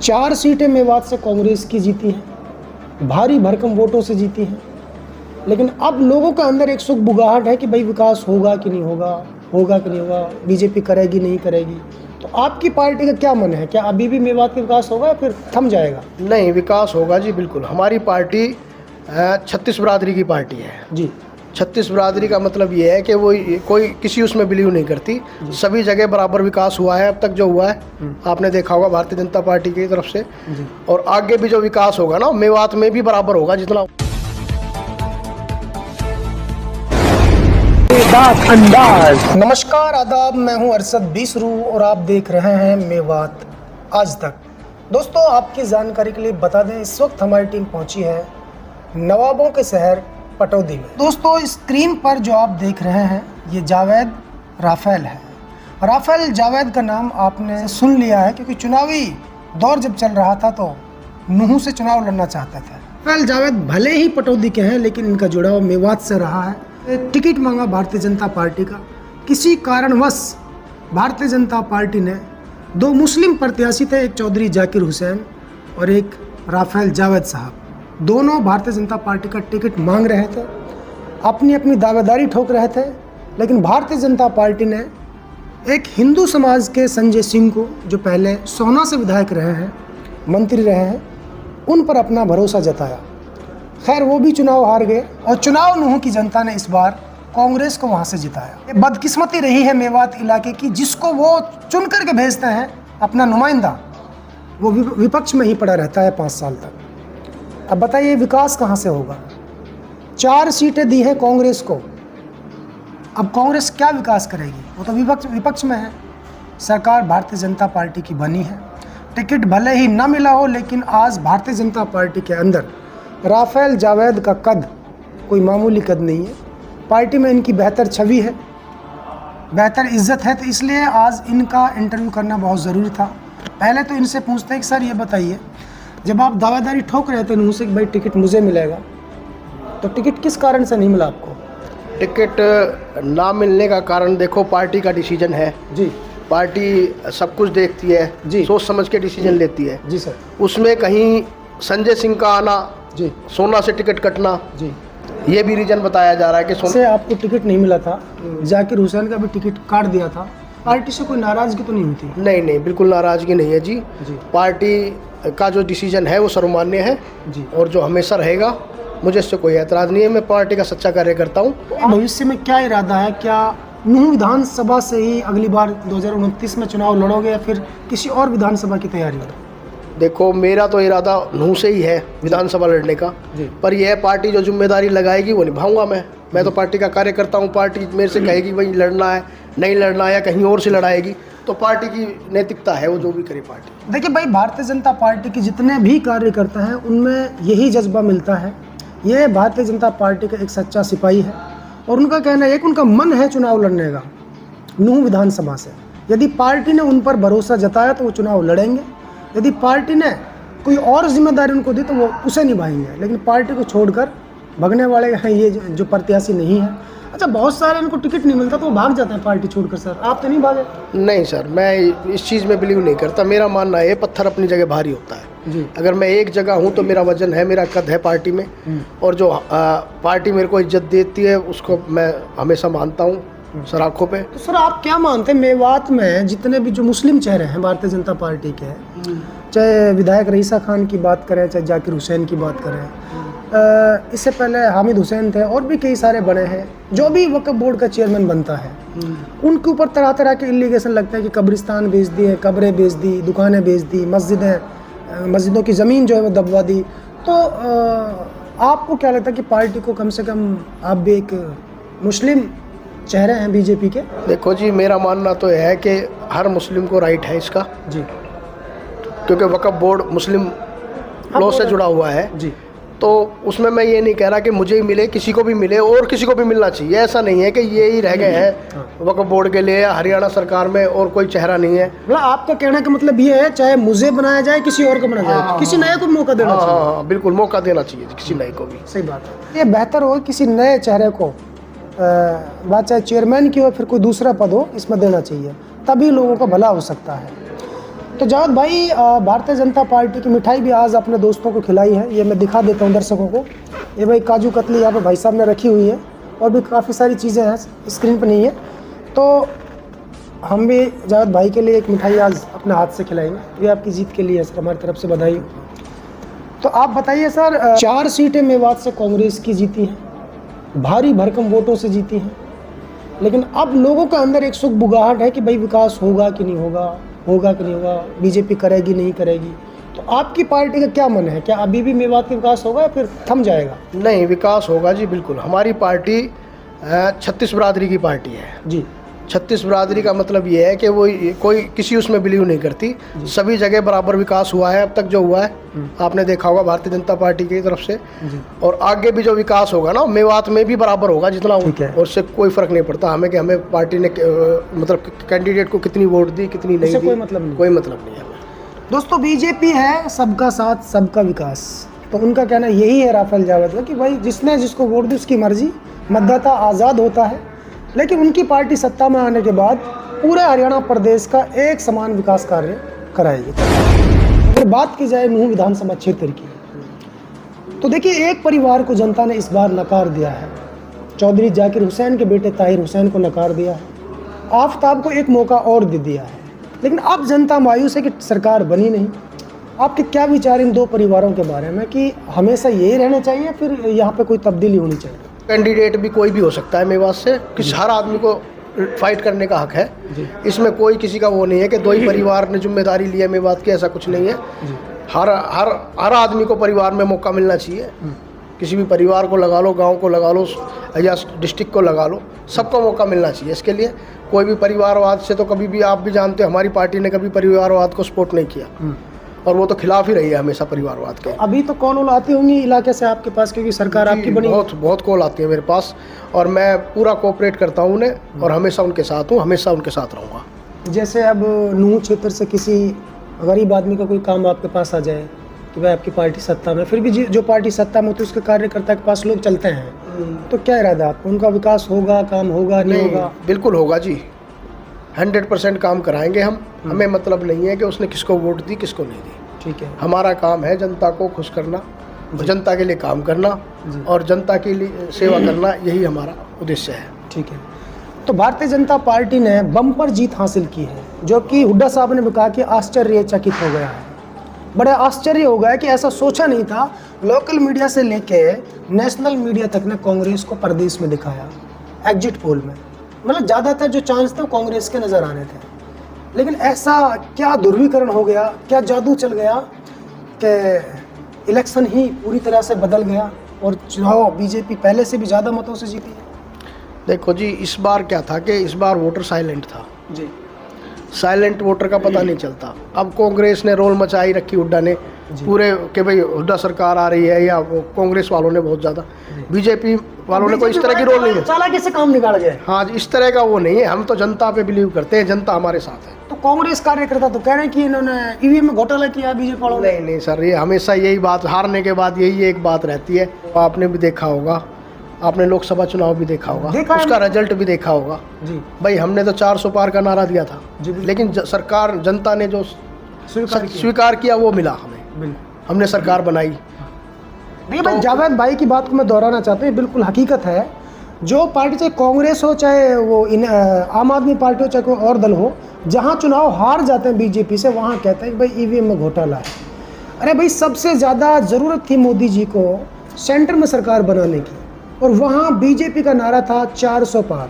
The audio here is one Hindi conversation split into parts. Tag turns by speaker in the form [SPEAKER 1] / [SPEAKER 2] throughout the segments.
[SPEAKER 1] 4 सीटें मेवात से कांग्रेस की जीती हैं, भारी भरकम वोटों से जीती हैं। लेकिन अब लोगों के अंदर एक सुख बुगाहट है कि भाई विकास होगा कि नहीं होगा, होगा कि नहीं होगा, बीजेपी करेगी नहीं करेगी। तो आपकी पार्टी का क्या मन है, क्या अभी भी मेवात का विकास होगा या फिर थम जाएगा?
[SPEAKER 2] नहीं, विकास होगा जी, बिल्कुल। हमारी पार्टी 36 बरादरी की पार्टी है
[SPEAKER 1] जी।
[SPEAKER 2] 36 बरादरी का मतलब ये है कि वो कोई किसी उसमें बिलीव नहीं करती, सभी जगह बराबर विकास हुआ है। अब तक जो हुआ है आपने देखा होगा भारतीय जनता पार्टी की तरफ से, और आगे भी जो विकास होगा ना मेवात में भी बराबर होगा जितना।
[SPEAKER 1] नमस्कार, आदाब, मैं हूं अरशद बीसरू और आप देख रहे हैं मेवात आज तक। दोस्तों, आपकी जानकारी के लिए बता दें, इस वक्त हमारी टीम पहुंची है नवाबों के शहर पटौदी में। दोस्तों, स्क्रीन पर जो आप देख रहे हैं ये जावेद राफेल है। राफेल जावेद का नाम आपने सुन लिया है क्योंकि चुनावी दौर जब चल रहा था तो नूह से चुनाव लड़ना चाहते थे। राफेल जावेद भले ही पटौदी के हैं लेकिन इनका जुड़ाव मेवात से रहा है। टिकट मांगा भारतीय जनता पार्टी का, किसी कारणवश भारतीय जनता पार्टी ने 2 मुस्लिम प्रत्याशी थे, एक चौधरी जाकिर हुसैन और एक राफेल जावेद साहब। दोनों भारतीय जनता पार्टी का टिकट मांग रहे थे, अपनी अपनी दावेदारी ठोक रहे थे। लेकिन भारतीय जनता पार्टी ने एक हिंदू समाज के संजय सिंह को, जो पहले सोहना से विधायक रहे हैं, मंत्री रहे हैं, उन पर अपना भरोसा जताया। खैर, वो भी चुनाव हार गए और चुनाव नूह की जनता ने इस बार कांग्रेस को वहाँ से जिताया। ये बदकिस्मती रही है मेवात इलाके की, जिसको वो चुन करके भेजते हैं अपना नुमाइंदा, वो विपक्ष में ही पड़ा रहता है 5 साल तक। अब बताइए विकास कहाँ से होगा? 4 सीटें दी हैं कांग्रेस को, अब कांग्रेस क्या विकास करेगी? वो तो विपक्ष में है। सरकार भारतीय जनता पार्टी की बनी है, टिकट भले ही ना मिला हो, लेकिन आज भारतीय जनता पार्टी के अंदर राफेल जावेद का कद कोई मामूली कद नहीं है। पार्टी में इनकी बेहतर छवि है, बेहतर इज्जत है, तो इसलिए आज इनका इंटरव्यू करना बहुत ज़रूरी था। पहले तो इनसे पूछते हैं कि सर ये बताइए, जब आप दावेदारी ठोक रहे थे मुझसे कि भाई टिकट मुझे मिलेगा, तो टिकट किस कारण से नहीं मिला आपको?
[SPEAKER 2] टिकट ना मिलने का कारण देखो, पार्टी का डिसीजन है जी। पार्टी सब कुछ देखती है जी, सोच समझ के डिसीजन लेती है जी सर। उसमें कहीं संजय सिंह का आना जी, सोना से टिकट कटना जी, ये भी रीजन बताया जा रहा है कि
[SPEAKER 1] से आपको टिकट नहीं मिला था। जाकिर हुसैन का भी टिकट काट दिया था। पार्टी से कोई नाराजगी तो नहीं होती?
[SPEAKER 2] नहीं, बिल्कुल नाराजगी नहीं है जी। पार्टी का जो डिसीजन है वो सर्वमान्य है जी, और जो हमेशा रहेगा। मुझे इससे कोई एतराज़ नहीं है, मैं पार्टी का सच्चा कार्यकर्ता हूँ।
[SPEAKER 1] भविष्य में क्या इरादा है? क्या नूह विधानसभा से ही अगली बार 2029 में चुनाव लड़ोगे या फिर किसी और विधानसभा की तैयारी हो?
[SPEAKER 2] देखो, मेरा तो इरादा नूह से ही है विधानसभा लड़ने का, पर यह पार्टी जो जिम्मेदारी लगाएगी वो निभाऊंगा। मैं तो पार्टी का कार्यकर्ता हूँ। पार्टी मेरे से कहेगी वही लड़ना है, नहीं लड़ना है, या कहीं और से लड़ाएगी, तो पार्टी की नैतिकता है, वो जो भी करे पार्टी।
[SPEAKER 1] देखिए भाई, भारतीय जनता पार्टी के जितने भी कार्यकर्ता हैं उनमें यही जज्बा मिलता है। ये भारतीय जनता पार्टी का एक सच्चा सिपाही है और उनका कहना है, उनका मन है चुनाव लड़ने का नूह विधानसभा से। यदि पार्टी ने उन पर भरोसा जताया तो वो चुनाव लड़ेंगे, यदि पार्टी ने कोई और जिम्मेदारी उनको दी तो वो उसे निभाएंगे। लेकिन पार्टी को छोड़कर भगने वाले हैं ये जो प्रत्याशी नहीं है। अच्छा, बहुत सारे इनको टिकट नहीं मिलता तो वो भाग जाते हैं पार्टी छोड़कर। सर, आप तो नहीं भागे?
[SPEAKER 2] नहीं सर, मैं इस चीज़ में बिलीव नहीं करता। मेरा मानना है पत्थर अपनी जगह भारी होता है जी। अगर मैं एक जगह हूँ तो मेरा वजन है, मेरा कद है पार्टी में, और जो पार्टी मेरे को इज्जत देती है उसको मैं हमेशा मानता हूँ सर आँखों पे।
[SPEAKER 1] तो सर, आप क्या मानते हैं मेवात में जितने भी जो मुस्लिम चेहरे हैं भारतीय जनता पार्टी के, चाहे विधायक रईसा खान की बात करें, चाहे जाकिर हुसैन की बात करें, इससे पहले हामिद हुसैन थे, और भी कई सारे बने हैं, जो भी वक्फ बोर्ड का चेयरमैन बनता है उनके ऊपर तरह तरह के एलिगेशन लगता है कि कब्रिस्तान बेच दिए, कब्रें बेच दी, दुकानें बेच दी, मस्जिदों की ज़मीन जो है वो दबवा दी। तो आपको क्या लगता है कि पार्टी को कम से कम, आप भी एक मुस्लिम चेहरे हैं बीजेपी के?
[SPEAKER 2] देखो जी, मेरा मानना तो है कि हर मुस्लिम को राइट है इसका जी, क्योंकि वक्फ बोर्ड मुस्लिम लॉ से जुड़ा हुआ है जी। तो उसमें मैं ये नहीं कह रहा कि मुझे ही मिले, किसी को भी मिले, और किसी को भी मिलना चाहिए। ऐसा नहीं है कि ये ही रह गए हैं वक्फ बोर्ड के लिए, हरियाणा सरकार में और कोई चेहरा नहीं है।
[SPEAKER 1] मतलब आपका कहने का मतलब ये है, चाहे मुझे बनाया जाए, किसी और को बनाया जाए, किसी नए को मौका देना चाहिए।
[SPEAKER 2] हाँ, बिल्कुल मौका देना चाहिए किसी नए को भी।
[SPEAKER 1] सही बात है। ये बेहतर हो किसी नए चेहरे को, बात चाहे चेयरमैन की हो फिर कोई दूसरा पद हो, इसमें देना चाहिए, तभी लोगों का भला हो सकता है। तो जावेद भाई, भारतीय जनता पार्टी की मिठाई भी आज अपने दोस्तों को खिलाई है। ये मैं दिखा देता हूँ दर्शकों को। ये भाई काजू कतली यहाँ पे भाई साहब ने रखी हुई है, और भी काफ़ी सारी चीज़ें हैं, स्क्रीन पर नहीं है। तो हम भी जावेद भाई के लिए एक मिठाई आज अपने हाथ से खिलाएंगे। ये आपकी जीत के लिए है सर, हमारी तरफ से बधाई। तो आप बताइए सर, 4 सीटें मेवात से कांग्रेस की जीती हैं, भारी भरकम वोटों से जीती हैं, लेकिन अब लोगों के अंदर एक सुख बुगाहट है कि भाई विकास होगा कि नहीं होगा, होगा कि नहीं होगा, बीजेपी करेगी नहीं करेगी। तो आपकी पार्टी का क्या मन है, क्या अभी भी मेवात का विकास होगा या फिर थम जाएगा?
[SPEAKER 2] नहीं, विकास होगा जी, बिल्कुल। हमारी पार्टी 36 बिरादरी की पार्टी है
[SPEAKER 1] जी।
[SPEAKER 2] 36 बिरादरी का मतलब ये है कि वो कोई किसी उसमें बिलीव नहीं करती, सभी जगह बराबर विकास हुआ है। अब तक जो हुआ है आपने देखा होगा भारतीय जनता पार्टी की तरफ से, और आगे भी जो विकास होगा ना मेवात में भी बराबर होगा जितना, और उससे कोई फर्क नहीं पड़ता हमें कि हमें पार्टी ने मतलब कैंडिडेट को कितनी वोट दी कितनी नहीं दी, कोई मतलब नहीं है।
[SPEAKER 1] दोस्तों, बीजेपी है सबका साथ सबका विकास, तो उनका कहना यही है राफेल जावेद का कि भाई जिसने जिसको वोट दी उसकी मर्जी, मतदाता आज़ाद होता है। लेकिन उनकी पार्टी सत्ता में आने के बाद पूरे हरियाणा प्रदेश का एक समान विकास कार्य कराएगी। अगर बात की जाए नूंह विधानसभा क्षेत्र की, तो देखिए एक परिवार को जनता ने इस बार नकार दिया है। चौधरी जाकिर हुसैन के बेटे ताहिर हुसैन को नकार दिया है, आफ्ताब को एक मौका और दे दिया है, लेकिन अब जनता मायूस है कि सरकार बनी नहीं। आपके क्या विचार इन 2 परिवारों के बारे में कि हमेशा यही रहना चाहिए, फिर यहाँ पे कोई तब्दीली होनी चाहिए?
[SPEAKER 2] कैंडिडेट भी कोई भी हो सकता है मेवात से, किसी हर आदमी को फाइट करने का हक है। इसमें कोई किसी का वो नहीं है कि 2 ही परिवार ने जिम्मेदारी ली है मेवात की, ऐसा कुछ नहीं है। हर आदमी को परिवार में मौका मिलना चाहिए। किसी भी परिवार को लगा लो, गांव को लगा लो या डिस्ट्रिक्ट को लगा लो, सबको मौका मिलना चाहिए। इसके लिए कोई भी परिवारवाद से तो कभी भी, आप भी जानते हो हमारी पार्टी ने कभी परिवारवाद को सपोर्ट नहीं किया, और वो तो खिलाफ ही रही है हमेशा परिवारवाद के।
[SPEAKER 1] अभी तो कॉल आती होंगी इलाके से आपके पास, क्योंकि सरकार आपकी बनी?
[SPEAKER 2] बहुत कॉल आती है मेरे पास, और मैं पूरा कोऑपरेट करता हूँ उन्हें, और हमेशा उनके साथ हूँ, हमेशा उनके साथ रहूँगा।
[SPEAKER 1] जैसे अब नूंह क्षेत्र से किसी गरीब आदमी का कोई काम आपके पास आ जाए कि भाई आपकी पार्टी सत्ता में, फिर भी जो पार्टी सत्ता में होती है उसके कार्यकर्ता के पास लोग चलते हैं, तो क्या इरादा आपका, उनका विकास होगा, काम होगा नहीं होगा?
[SPEAKER 2] बिल्कुल होगा जी, 100% काम कराएंगे हम। हमें मतलब नहीं है कि उसने किसको वोट दी किसको नहीं दी।
[SPEAKER 1] ठीक है,
[SPEAKER 2] हमारा काम है जनता को खुश करना, जनता के लिए काम करना और जनता के लिए सेवा करना, यही हमारा उद्देश्य है।
[SPEAKER 1] ठीक है। तो भारतीय जनता पार्टी ने बम्पर जीत हासिल की है, जो कि हुड्डा साहब ने भी कहा कि आश्चर्यचकित हो गया है। बड़ा आश्चर्य हो गया कि ऐसा सोचा नहीं था। लोकल मीडिया से लेके नेशनल मीडिया तक ने कांग्रेस को प्रदेश में दिखाया एग्जिट पोल में, मतलब ज़्यादातर जो चांस थे वो कांग्रेस के नज़र आ रहे थे। लेकिन ऐसा क्या ध्रुवीकरण हो गया, क्या जादू चल गया कि इलेक्शन ही पूरी तरह से बदल गया और चुनाव बीजेपी पहले से भी ज़्यादा मतों से जीती है?
[SPEAKER 2] देखो जी, इस बार क्या था कि इस बार वोटर साइलेंट था
[SPEAKER 1] जी।
[SPEAKER 2] साइलेंट वोटर का पता नहीं चलता। अब कांग्रेस ने रोल मचाई रखी हुड्डा ने पूरे कि भाई हुड्डा सरकार आ रही है, या कांग्रेस वालों ने बहुत ज़्यादा, बीजेपी वालों ने कोई इस तरह की रोल नहीं है।
[SPEAKER 1] चालाकी से काम निकाल गए।
[SPEAKER 2] हाँ जी, इस तरह का वो नहीं है। हम तो जनता पे बिलीव करते हैं, जनता हमारे साथ है।
[SPEAKER 1] तो कांग्रेस कार्यकर्ता तो कह रहे हैं कि इन्होंने ईवीएम में घोटाला किया बीजेपी वालों ने।
[SPEAKER 2] नहीं सर, ये हमेशा यही बात, हारने के बाद यही एक बात रहती है। आपने भी देखा होगा, आपने लोकसभा चुनाव भी देखा होगा, उसका रिजल्ट भी देखा होगा जी। भाई हमने तो 400 पार का नारा दिया था, लेकिन सरकार, जनता ने जो स्वीकार किया वो मिला हमें, हमने सरकार बनाई।
[SPEAKER 1] देखिए भाई, जावेद भाई की बात को मैं दोहराना चाहता हूँ, बिल्कुल हकीकत है। जो पार्टी, चाहे कांग्रेस हो, चाहे वो आम आदमी पार्टी हो, चाहे कोई और दल हो, जहाँ चुनाव हार जाते हैं बीजेपी से, वहाँ कहते हैं कि भाई ईवीएम में घोटाला है। अरे भाई, सबसे ज़्यादा ज़रूरत थी मोदी जी को सेंटर में सरकार बनाने की, और वहाँ बीजेपी का नारा था 400 पार,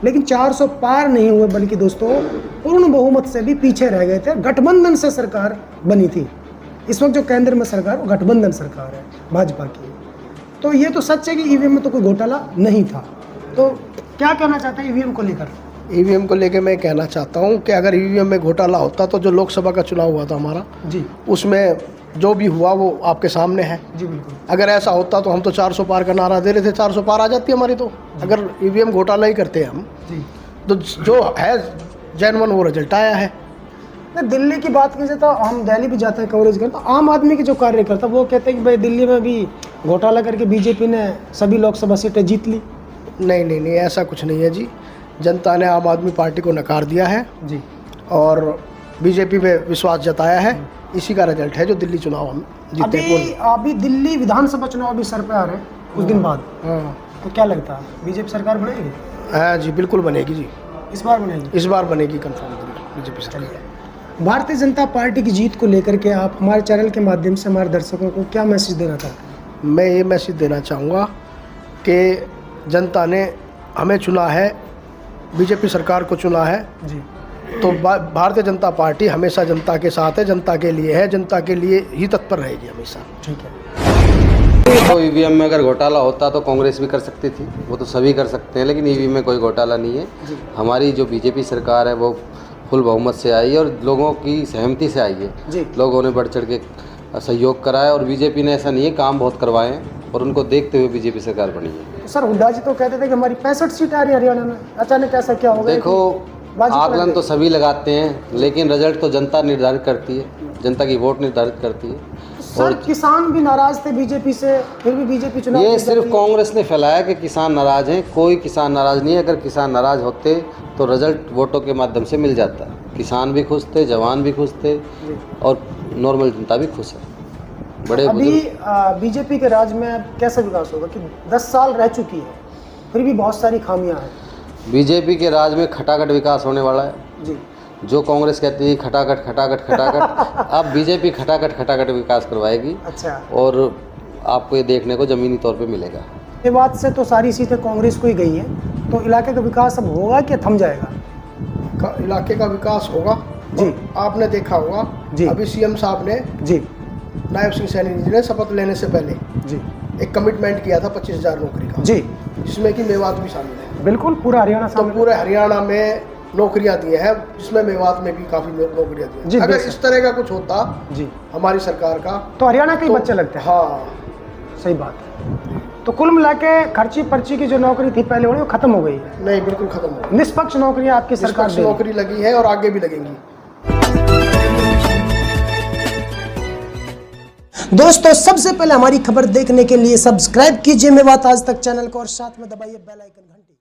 [SPEAKER 1] लेकिन 400 पार नहीं हुए, बल्कि दोस्तों पूर्ण बहुमत से भी पीछे रह गए थे। गठबंधन से सरकार बनी थी। इस वक्त जो केंद्र में सरकार, वो गठबंधन सरकार है भाजपा की। तो ये तो सच है कि ईवीएम में तो कोई घोटाला नहीं था। तो क्या कहना चाहते हैं ईवीएम को लेकर?
[SPEAKER 2] ईवीएम को लेकर मैं कहना चाहता हूँ कि अगर ईवीएम में घोटाला होता तो जो लोकसभा का चुनाव हुआ था हमारा जी, उसमें जो भी हुआ वो आपके सामने है
[SPEAKER 1] जी। बिल्कुल,
[SPEAKER 2] अगर ऐसा होता तो हम तो 400 पार का नारा दे रहे थे, 400 पार आ जाती हमारी। तो अगर ईवीएम घोटाला ही करते हैं हम जी, तो जो है जेन्युइन वो रिजल्ट आया है।
[SPEAKER 1] दिल्ली की बात की जाए तो हम दिल्ली भी जाते हैं कवरेज करते, तो आम आदमी के जो कार्यकर्ता वो कहते हैं कि भाई दिल्ली में भी घोटाला करके बीजेपी ने सभी लोकसभा सीटें जीत ली।
[SPEAKER 2] नहीं, ऐसा कुछ नहीं है जी। जनता ने आम आदमी पार्टी को नकार दिया है जी, और बीजेपी पे विश्वास जताया है। इसी का रिजल्ट है जो दिल्ली चुनाव हम जीते।
[SPEAKER 1] अभी दिल्ली विधानसभा चुनाव अभी सर पे आ रहे हैं कुछ दिन बाद,
[SPEAKER 2] हाँ
[SPEAKER 1] तो क्या लगता है बीजेपी सरकार बनेगी?
[SPEAKER 2] हाँ जी, बिल्कुल बनेगी जी।
[SPEAKER 1] इस बार बनेगी?
[SPEAKER 2] इस बार बनेगी कंफर्म बीजेपी सरकार।
[SPEAKER 1] भारतीय जनता पार्टी की जीत को लेकर के आप हमारे चैनल के माध्यम से हमारे दर्शकों को क्या मैसेज देना चाहते हैं?
[SPEAKER 2] मैं ये मैसेज देना चाहूँगा कि जनता ने हमें चुना है, बीजेपी सरकार को चुना है
[SPEAKER 1] जी,
[SPEAKER 2] तो भारतीय जनता पार्टी हमेशा जनता के साथ है, जनता के लिए है, जनता के लिए ही तत्पर रहेगी हमेशा।
[SPEAKER 1] ठीक है।
[SPEAKER 3] तो ईवीएम में अगर घोटाला होता तो कांग्रेस भी कर सकती थी, वो तो सभी कर सकते हैं, लेकिन ईवीएम में कोई घोटाला नहीं है। हमारी जो बीजेपी सरकार है वो फुल बहुमत से आई है और लोगों की सहमति से आई है। लोगों ने बढ़ चढ़ के सहयोग करा है और बीजेपी ने ऐसा नहीं है, काम बहुत करवाए हैं और उनको देखते हुए बीजेपी सरकार बनी है।
[SPEAKER 1] तो सर हुड्डा जी तो कहते थे कि हमारी 65 सीट आ रही है हरियाणा में, अचानक ऐसा क्या हो गया?
[SPEAKER 3] देखो, आकलन तो सभी लगाते हैं लेकिन रिजल्ट तो जनता निर्धारित करती है, जनता की वोट निर्धारित करती है।
[SPEAKER 1] सर किसान भी नाराज थे बीजेपी से, फिर भी बीजेपी चुनाव
[SPEAKER 3] ये सिर्फ कांग्रेस ने फैलाया कि किसान नाराज हैं। कोई किसान नाराज नहीं है। अगर किसान नाराज होते तो रिजल्ट वोटों के माध्यम से मिल जाता। किसान भी खुश थे, जवान भी खुश थे और नॉर्मल जनता भी खुश है। बड़े
[SPEAKER 1] अभी बीजेपी के राज में कैसा विकास होगा कि 10 साल रह चुकी है फिर भी बहुत सारी खामियां हैं?
[SPEAKER 3] बीजेपी के राज में खटाखट विकास होने वाला है
[SPEAKER 1] जी।
[SPEAKER 3] जो कांग्रेस कहती है खटाखट खटाखट खटाखट अब बीजेपी खटाखट खटाखट विकास करवाएगी।
[SPEAKER 1] अच्छा।
[SPEAKER 3] और आपको ये देखने को जमीनी तौर पे मिलेगा।
[SPEAKER 1] ये बात से तो सारी सीटें कांग्रेस को ही गई हैं, तो इलाके का विकास अब होगा कि थम जाएगा?
[SPEAKER 2] इलाके का विकास होगा जी। आपने देखा होगा जी, अभी सीएम साहब ने
[SPEAKER 1] जी,
[SPEAKER 2] नायब सिंह सैनी जी ने शपथ लेने से पहले
[SPEAKER 1] जी
[SPEAKER 2] एक कमिटमेंट किया था 25,000 नौकरी का
[SPEAKER 1] जी,
[SPEAKER 2] जिसमें कि मेवात भी शामिल है।
[SPEAKER 1] बिल्कुल पूरा हरियाणा
[SPEAKER 2] तो पूरे हरियाणा में नौकरियां दी हैं, जिसमें मेवात में भी काफी नौकरियां दी हैं। अगर इस तरह का कुछ होता जी हमारी सरकार का
[SPEAKER 1] तो हरियाणा के बच्चे लगते हैं।
[SPEAKER 2] हाँ
[SPEAKER 1] सही बात है। तो कुल मिला के खर्ची पर्ची की जो नौकरी थी पहले वाली वो खत्म हो गई है?
[SPEAKER 2] नहीं, बिल्कुल खत्म हो गई।
[SPEAKER 1] निष्पक्ष नौकरियां आपकी सरकार
[SPEAKER 2] निष्पक्ष नौकरी लगी है और आगे भी लगेंगी।
[SPEAKER 1] दोस्तों सबसे पहले हमारी खबर देखने के लिए सब्सक्राइब कीजिए मेवात आज तक चैनल को और साथ में दबाइए बेल आइकन घंटी।